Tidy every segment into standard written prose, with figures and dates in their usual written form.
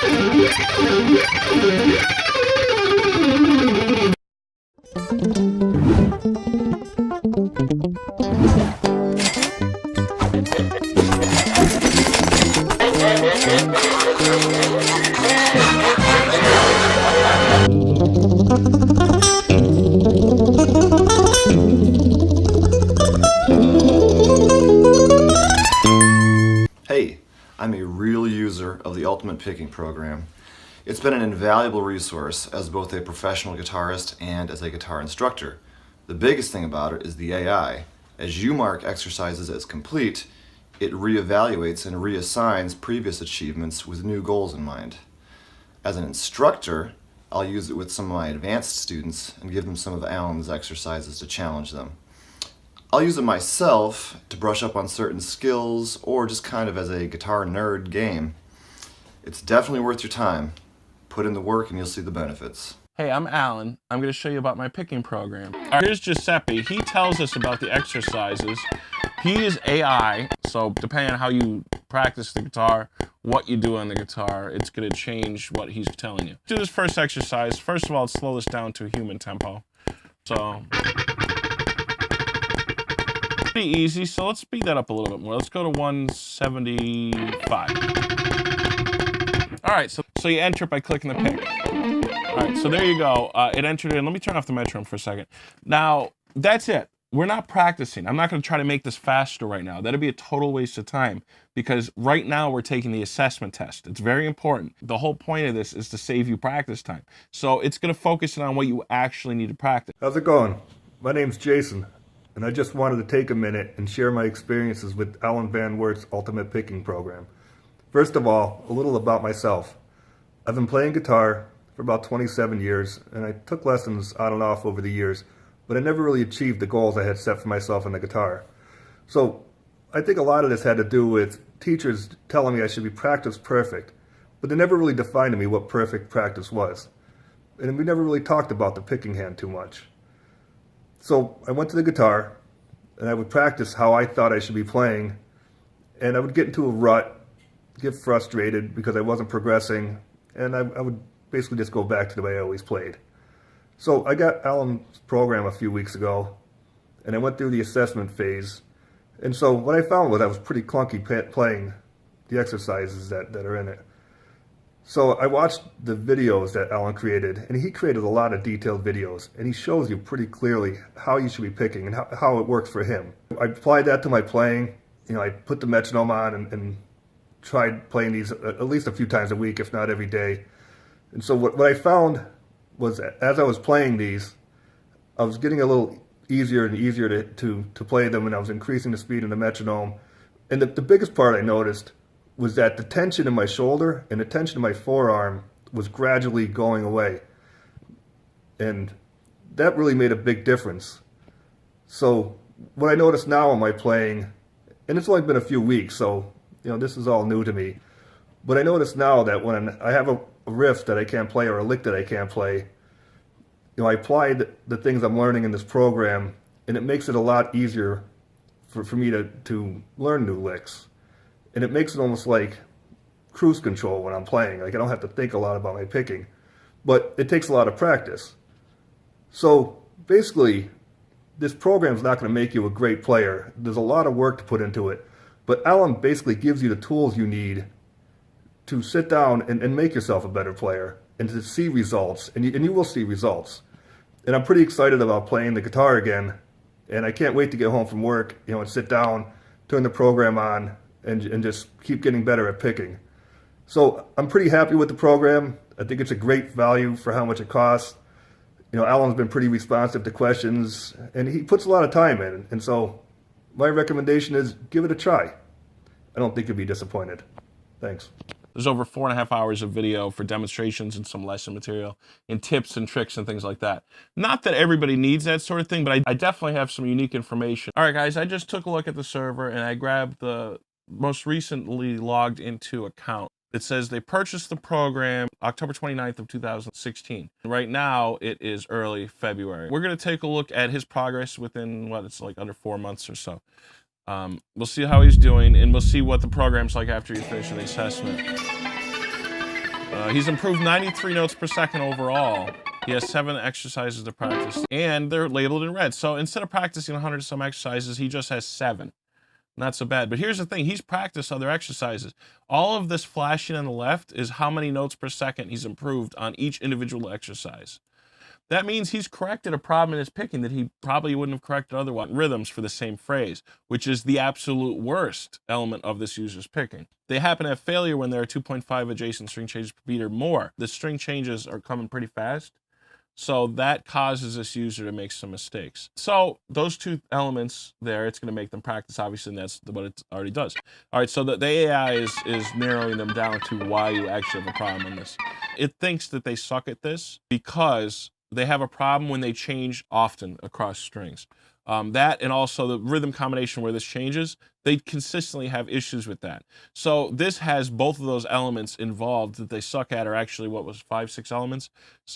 Hey, I'm a real user of the Ultimate Picking Program. It's been an invaluable resource as both a professional guitarist and as a guitar instructor. The biggest thing about it is the AI. As you mark exercises as complete, it reevaluates and reassigns previous achievements with new goals in mind. As an instructor, I'll use it with some of my advanced students and give them some of Alan's exercises to challenge them. I'll use it myself to brush up on certain skills or just kind of as a guitar nerd game. It's definitely worth your time. Put in the work and you'll see the benefits. Hey, I'm Alan. I'm going to show you about my picking program. All right, here's Giuseppe. He tells us about the exercises. He is AI, so depending on how you practice the guitar, what you do on the guitar, it's going to change what he's telling you. Do this first exercise. First of all, let's slow this down to a human tempo. So, pretty easy, so let's speed that up a little bit more. Let's go to 175. All right, so you enter it by clicking the pick. All right, so there you go. It entered in. Let me turn off the metronome for a second. Now, that's it. We're not practicing. I'm not going to try to make this faster right now. That'd be a total waste of time because right now we're taking the assessment test. It's very important. The whole point of this is to save you practice time. So it's going to focus on what you actually need to practice. How's it going? My name's Jason, and I just wanted to take a minute and share my experiences with Alan Van Wert's Ultimate Picking Program. First of all, a little about myself. I've been playing guitar for about 27 years, and I took lessons on and off over the years, but I never really achieved the goals I had set for myself on the guitar. So I think a lot of this had to do with teachers telling me I should be practice perfect, but they never really defined to me what perfect practice was. And we never really talked about the picking hand too much. So I went to the guitar, and I would practice how I thought I should be playing, and I would get into a rut, get frustrated because I wasn't progressing, and I would basically just go back to the way I always played. So I got Alan's program a few weeks ago, and I went through the assessment phase. And so what I found was I was pretty clunky playing the exercises that are in it. So I watched the videos that Alan created, and he created a lot of detailed videos, and he shows you pretty clearly how you should be picking and how it works for him. I applied that to my playing. You know, I put the metronome on and tried playing these at least a few times a week, if not every day. And so what I found was as I was playing these, I was getting a little easier and easier to play them, and I was increasing the speed in the metronome. And the biggest part I noticed was that the tension in my shoulder and the tension in my forearm was gradually going away. And that really made a big difference. So what I notice now in my playing, and it's only been a few weeks, so you know this is all new to me, but I notice now that when I have a riff that I can't play or a lick that I can't play, you know, I apply the things I'm learning in this program, and it makes it a lot easier for me to learn new licks. And it makes it almost like cruise control when I'm playing. Like I don't have to think a lot about my picking, but it takes a lot of practice. So basically, this program's not going to make you a great player. There's a lot of work to put into it, but Alan basically gives you the tools you need to sit down and make yourself a better player and to see results, and you will see results. And I'm pretty excited about playing the guitar again, and I can't wait to get home from work, you know, and sit down, turn the program on, and just keep getting better at picking. So I'm pretty happy with the program. I think it's a great value for how much it costs. You know, Alan's been pretty responsive to questions, and he puts a lot of time in, and so my recommendation is give it a try. I don't think you'll be disappointed. Thanks. There's over 4.5 hours of video for demonstrations and some lesson material and tips and tricks and things like that. Not that everybody needs that sort of thing, but I definitely have some unique information. All right, guys, I just took a look at the server and I grabbed the most recently logged into account. It says they purchased the program October 29th of 2016. Right now, it is early February. We're going to take a look at his progress within, what, it's like under 4 months or so. We'll see how he's doing, and we'll see what the program's like after you finish the assessment. He's improved 93 notes per second overall. He has 7 exercises to practice, and they're labeled in red. So instead of practicing 100 some exercises, he just has 7. Not so bad. But here's the thing. He's practiced other exercises. All of this flashing on the left is how many notes per second he's improved on each individual exercise. That means he's corrected a problem in his picking that he probably wouldn't have corrected otherwise. Rhythms for the same phrase, which is the absolute worst element of this user's picking. They happen to have failure when there are 2.5 adjacent string changes per beat or more. The string changes are coming pretty fast, so that causes this user to make some mistakes. So those 2 elements there, it's going to make them practice, obviously, and that's what it already does. All right, so the AI is narrowing them down to why you actually have a problem in this. It thinks that they suck at this because they have a problem when they change often across strings. That and also the rhythm combination where this changes, they consistently have issues with that. So this has both of those elements involved that they suck at, are actually, what was 5, 6 elements?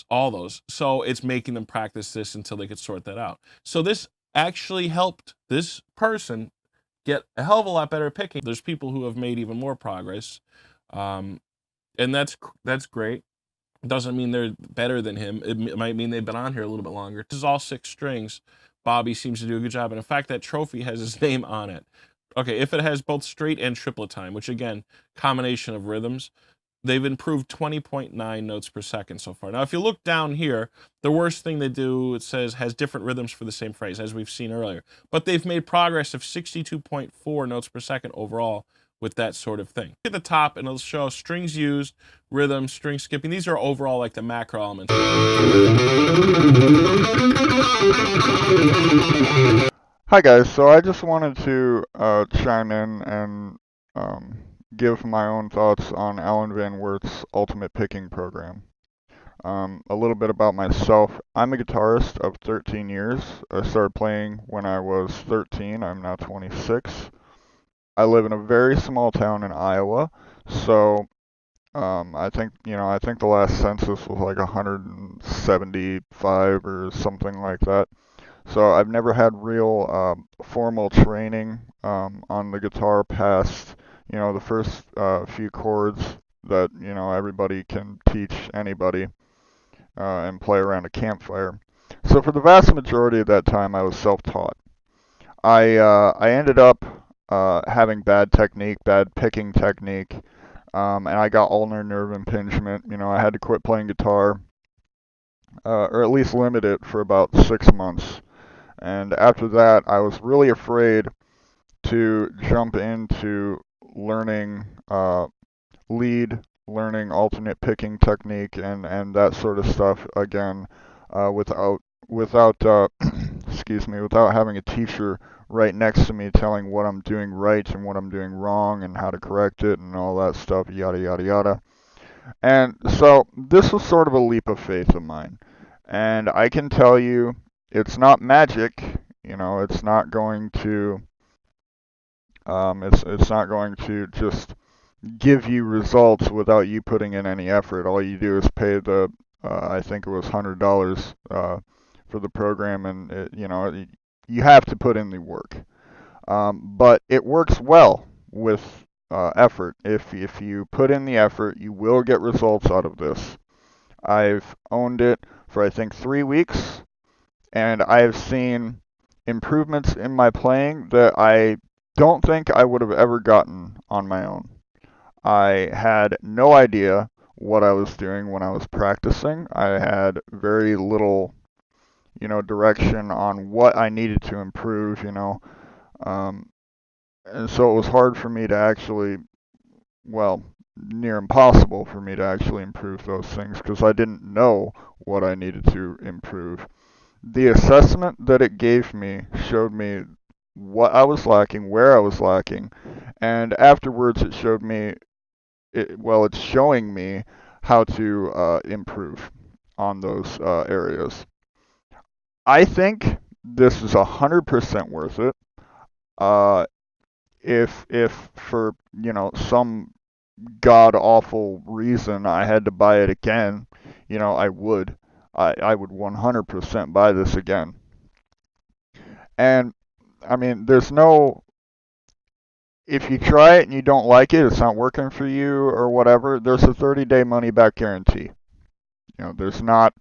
All those. So it's making them practice this until they could sort that out. So this actually helped this person get a hell of a lot better at picking. There's people who have made even more progress. And that's great. Doesn't mean they're better than him. It might mean they've been on here a little bit longer. This is all 6 strings. Bobby seems to do a good job. And in fact, that trophy has his name on it. Okay, if it has both straight and triplet time, which again, combination of rhythms, they've improved 20.9 notes per second so far. Now, if you look down here, the worst thing they do, it says, has different rhythms for the same phrase, as we've seen earlier. But they've made progress of 62.4 notes per second overall with that sort of thing. At the top, and it'll show strings used, rhythm, string skipping. These are overall like the macro elements. Hi guys, so I just wanted to chime in and give my own thoughts on Alan Van Wert's Ultimate Picking Program. A little bit about myself. I'm a guitarist of 13 years. I started playing when I was 13. I'm now 26. I live in a very small town in Iowa, so I think the last census was like 175 or something like that. So I've never had real formal training on the guitar past, the first few chords that, everybody can teach anybody and play around a campfire. So for the vast majority of that time, I was self-taught. I ended up having bad technique, bad picking technique, and I got ulnar nerve impingement. I had to quit playing guitar, or at least limit it for about 6 months. And after that, I was really afraid to jump into learning learning alternate picking technique and that sort of stuff again, without excuse me, without having a teacher right next to me telling what I'm doing right and what I'm doing wrong and how to correct it and all that stuff, yada yada yada. And so this was sort of a leap of faith of mine. And I can tell you, it's not magic, it's not going to it's not going to just give you results without you putting in any effort. All you do is pay the I think it was $100 for the program, and you have to put in the work. But it works well with effort. If you put in the effort, you will get results out of this. I've owned it for I think 3 weeks, and I have seen improvements in my playing that I don't think I would have ever gotten on my own. I had no idea what I was doing when I was practicing. I had very little, direction on what I needed to improve, and so it was hard for me to actually, well, near impossible for me to actually improve those things because I didn't know what I needed to improve. The assessment that it gave me showed me what I was lacking, where I was lacking, and afterwards it showed me, it's showing me how to improve on those areas. I think this is 100% worth it. If for some god awful reason I had to buy it again, I would 100% buy this again. And I mean, there's no if you try it and you don't like it, it's not working for you or whatever, there's a 30-day money-back guarantee. You know,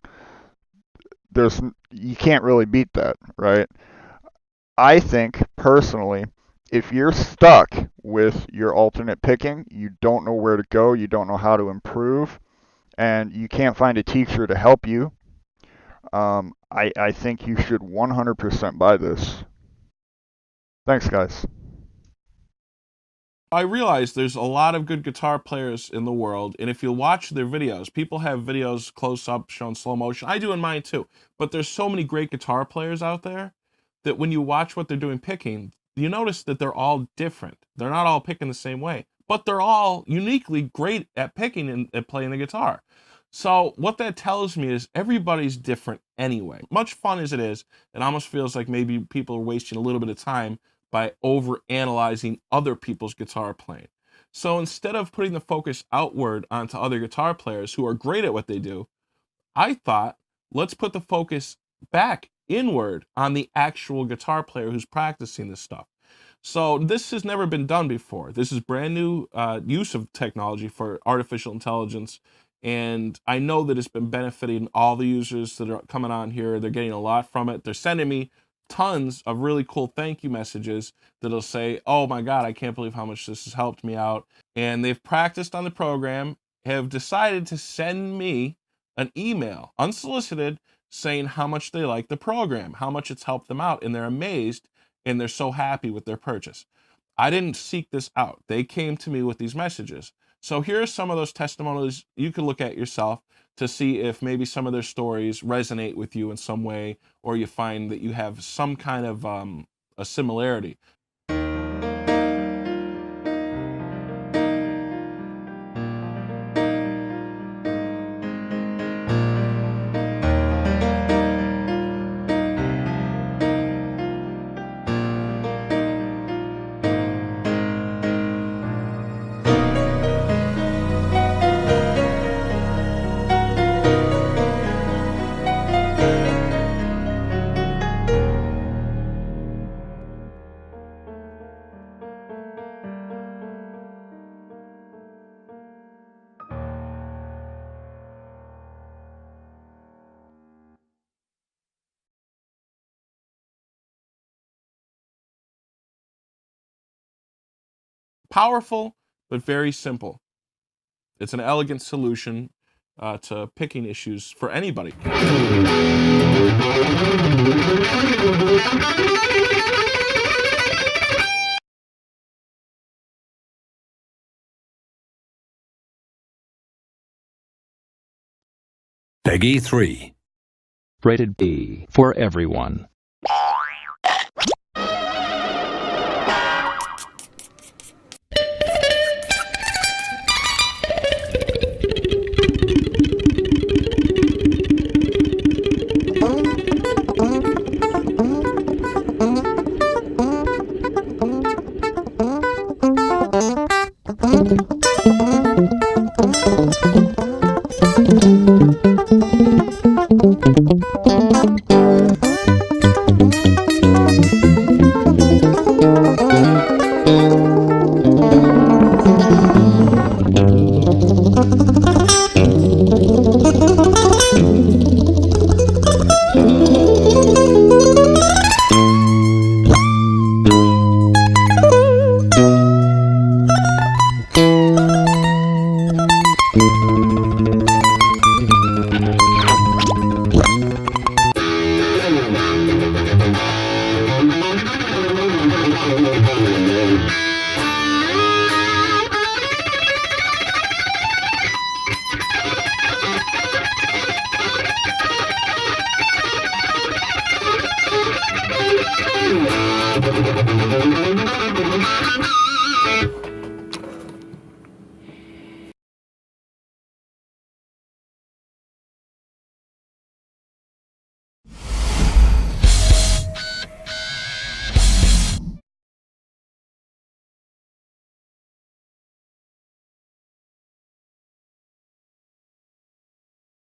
you can't really beat that, right? I think, personally, if you're stuck with your alternate picking, you don't know where to go, you don't know how to improve, and you can't find a teacher to help you, I think you should 100% buy this. Thanks, guys. I realize there's a lot of good guitar players in the world, and if you watch their videos, people have videos close up showing slow motion. I do in mine too, but there's so many great guitar players out there that when you watch what they're doing picking, you notice that they're all different. They're not all picking the same way, but they're all uniquely great at picking and at playing the guitar. So what that tells me is everybody's different anyway. Much fun as it is, it almost feels like maybe people are wasting a little bit of time by over analyzing other people's guitar playing. So instead of putting the focus outward onto other guitar players who are great at what they do, I thought, let's put the focus back inward on the actual guitar player who's practicing this stuff. So this has never been done before. This is brand new use of technology for artificial intelligence. And I know that it's been benefiting all the users that are coming on here. They're getting a lot from it. They're sending me tons of really cool thank you messages that'll say, oh my God, I can't believe how much this has helped me out. And they've practiced on the program, have decided to send me an email, unsolicited, saying how much they like the program, how much it's helped them out, and they're amazed and they're so happy with their purchase. I didn't seek this out. They came to me with these messages. So here are some of those testimonials you can look at yourself to see if maybe some of their stories resonate with you in some way, or you find that you have some kind of a similarity. Powerful, but very simple. It's an elegant solution to picking issues for anybody. Peggy 3. Rated B for everyone.